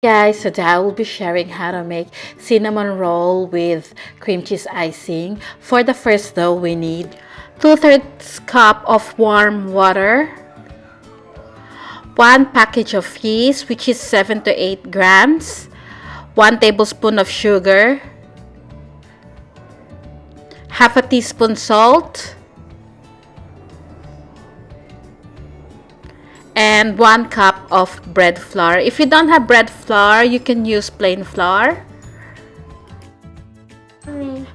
Guys, today I will be sharing how to make cinnamon roll with cream cheese icing. For the first dough, we need 2/3 cup of warm water, 1 package of yeast, which is 7 to 8 grams, 1 tablespoon of sugar, half a teaspoon salt, and 1 cup of bread flour. If you don't have bread flour, you can use plain flour.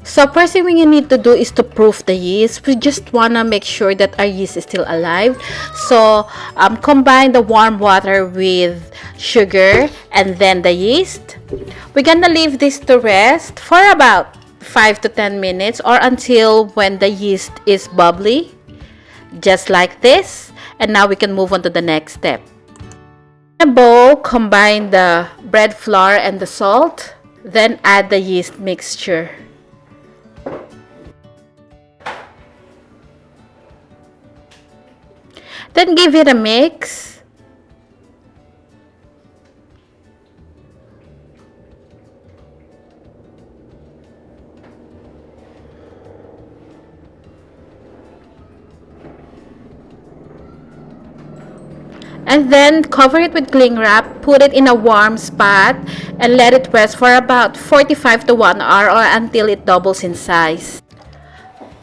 So first thing we need to do is to proof the yeast. We just want to make sure that our yeast is still alive. So combine the warm water with sugar and then the yeast. We're gonna leave this to rest for about 5 to 10 minutes or until when the yeast is bubbly, just like this. And now we can move on to the next step. In a bowl, combine the bread flour and the salt, then add the yeast mixture. Then give it a mix. And then cover it with cling wrap, put it in a warm spot, and let it rest for about 45 to 1 hour or until it doubles in size.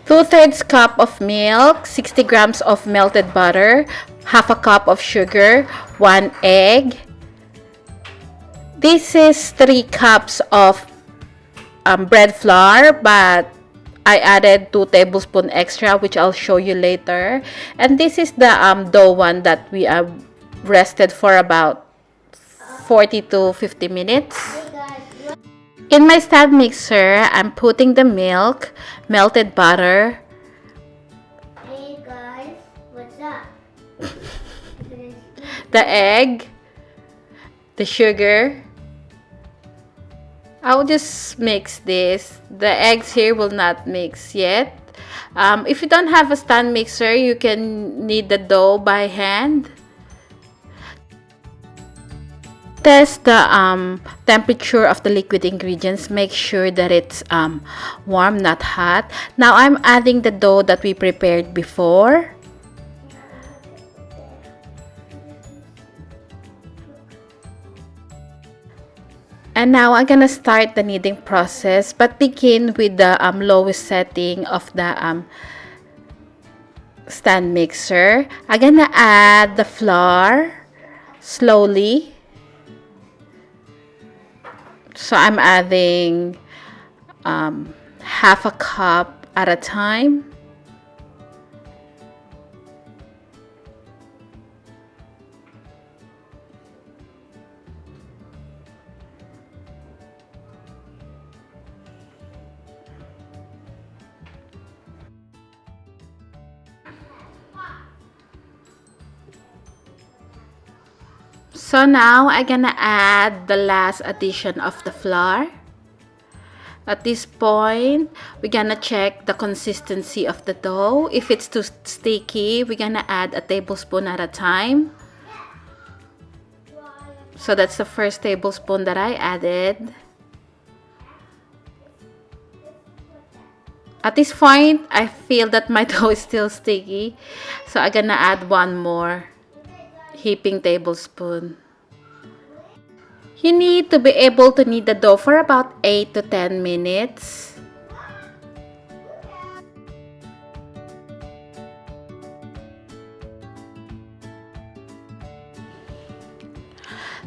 2/3 cup of milk, 60 grams of melted butter, half a cup of sugar, 1 egg. This is 3 cups of bread flour, but I added 2 tablespoons extra, which I'll show you later. And this is the dough one that we rested for about 40 to 50 minutes. In my stand mixer, I'm putting the milk, melted butter. Hey guys, what's up? The egg, the sugar. I'll just mix this. The eggs here will not mix yet. If you don't have a stand mixer, you can knead the dough by hand. Test the temperature of the liquid ingredients. Make sure that it's warm, not hot. Now I'm adding the dough that we prepared before. And now I'm gonna start the kneading process, but begin with the lowest setting of the stand mixer. I'm gonna add the flour slowly. So I'm adding half a cup at a time. So now I'm gonna add the last addition of the flour. At this point, we're gonna check the consistency of the dough. If it's too sticky, we're gonna add a tablespoon at a time. So that's the first tablespoon that I added. At this point, I feel that my dough is still sticky. So I'm gonna add one more heaping tablespoon. You need to be able to knead the dough for about 8 to 10 minutes.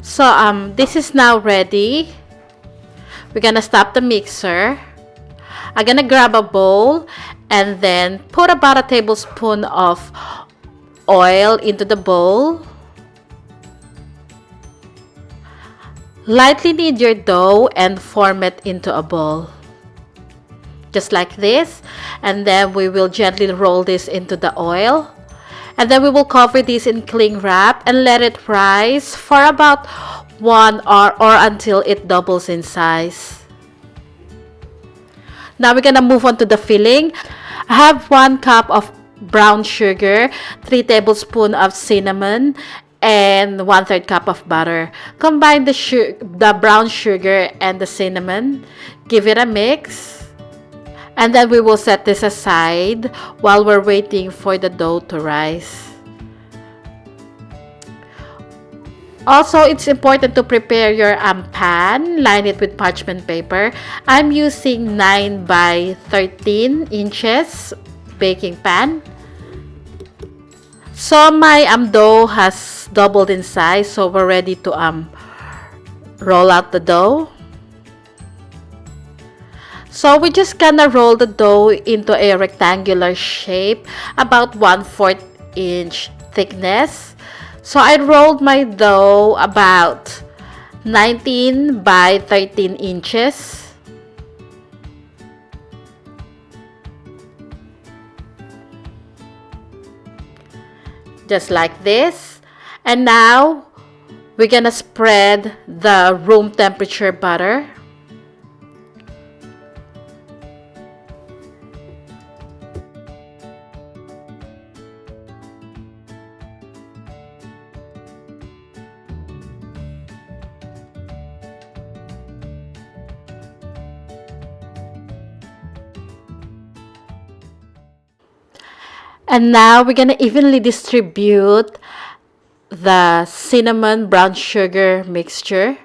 So this is now ready. We're gonna stop the mixer. I'm gonna grab a bowl and then put about a tablespoon of oil into the bowl. Lightly knead your dough and form it into a ball. Just like this. And then we will gently roll this into the oil. And then we will cover this in cling wrap and let it rise for about 1 hour or until it doubles in size. Now we're gonna move on to the filling. I have 1 cup of brown sugar, 3 tablespoons of cinnamon, and 1/3 cup of butter. Combine the brown sugar and the cinnamon. Give it a mix. And then we will set this aside while we're waiting for the dough to rise. Also, it's important to prepare your pan. Line it with parchment paper. I'm using 9 by 13 inches baking pan. So my dough has doubled in size, so we're ready to roll out the dough. So we're just gonna roll the dough into a rectangular shape, about 1/4 inch thickness. So I rolled my dough about 19 by 13 inches. Just like this. And now we're gonna spread the room temperature butter. And now we're gonna evenly distribute the cinnamon brown sugar mixture.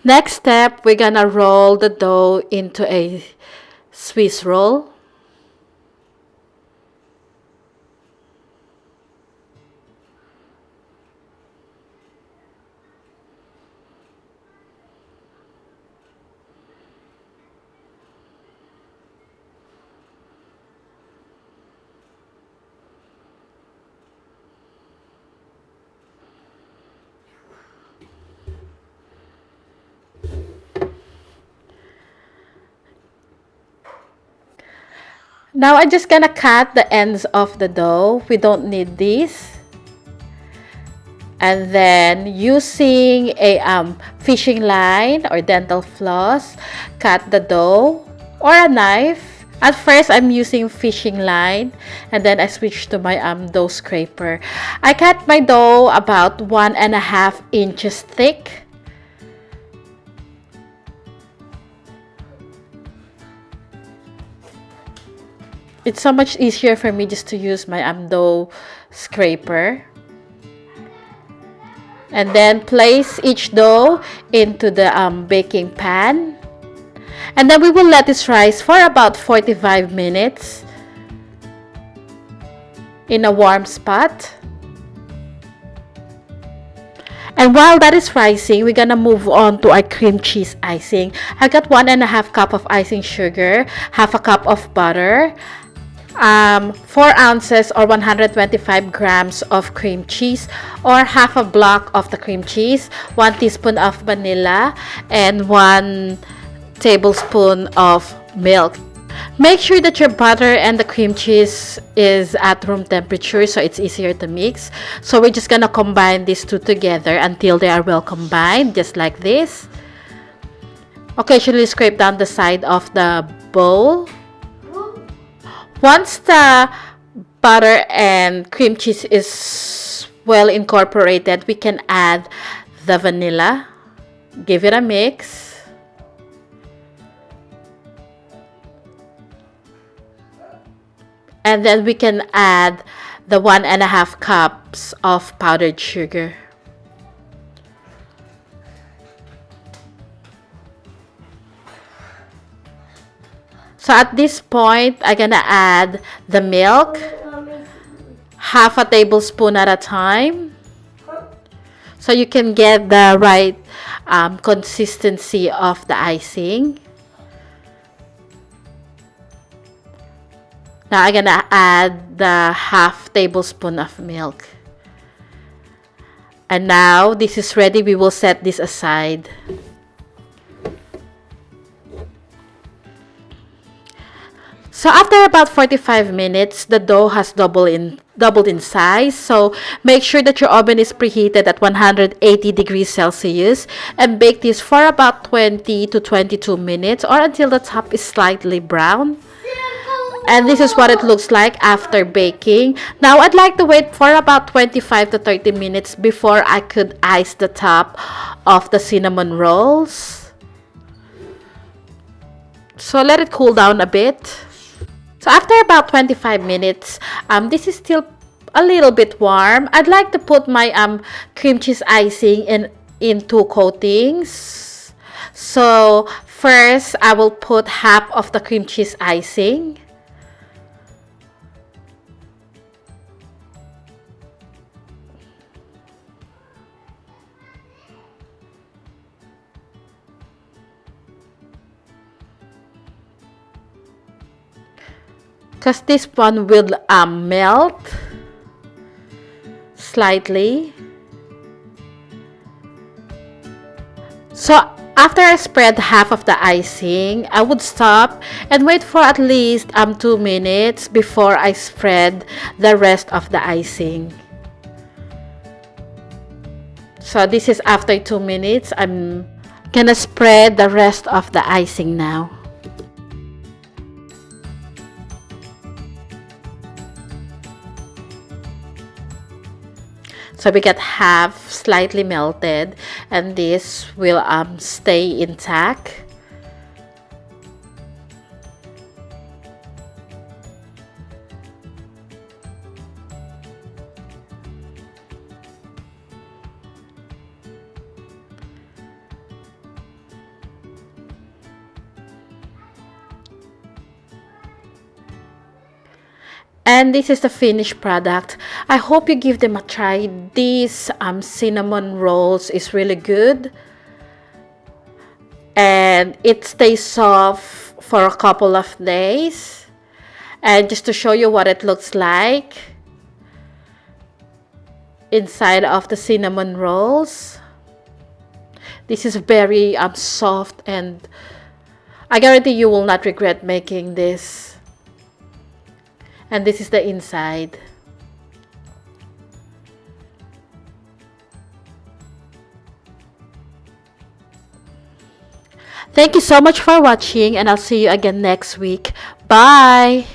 Next step, we're gonna roll the dough into a Swiss roll. Now I'm just gonna cut the ends of the dough. We don't need these. And then using a fishing line or dental floss, cut the dough or a knife. At first, I'm using fishing line, and then I switched to my dough scraper. I cut my dough about 1.5 inches thick. It's so much easier for me just to use my dough scraper. And then place each dough into the baking pan. And then we will let this rise for about 45 minutes in a warm spot. And while that is rising, we're gonna move on to our cream cheese icing. I got 1.5 cup of icing sugar, half a cup of butter, 4 ounces or 125 grams of cream cheese or half a block of the cream cheese, 1 teaspoon of vanilla, and 1 tablespoon of milk. Make sure that your butter and the cream cheese is at room temperature so it's easier to mix. So we're just gonna combine these two together until they are well combined, just like this. Occasionally scrape down the side of the bowl. Once the butter and cream cheese is well incorporated, we can add the vanilla. Give it a mix. And then we can add the 1.5 cups of powdered sugar. So at this point, I'm gonna add the milk, half a tablespoon at a time, so you can get the right consistency of the icing. Now I'm gonna add the half tablespoon of milk. And now this is ready. We will set this aside. So after about 45 minutes, the dough has doubled in size. So make sure that your oven is preheated at 180 degrees Celsius and bake this for about 20 to 22 minutes or until the top is slightly brown. And this is what it looks like after baking. Now I'd like to wait for about 25 to 30 minutes before I could ice the top of the cinnamon rolls. So let it cool down a bit. So after about 25 minutes, this is still a little bit warm. I'd like to put my cream cheese icing in two coatings. So first, I will put half of the cream cheese icing. Because this one will melt slightly. So after I spread half of the icing, I would stop and wait for at least 2 minutes before I spread the rest of the icing. So this is after 2 minutes. I'm gonna spread the rest of the icing now. So we get half slightly melted and this will stay intact. And this is the finished product. I hope you give them a try. These cinnamon rolls is really good. And it stays soft for a couple of days. And just to show you what it looks like inside of the cinnamon rolls. This is very soft and I guarantee you will not regret making this. And this is the inside. Thank you so much for watching and I'll see you again next week. Bye!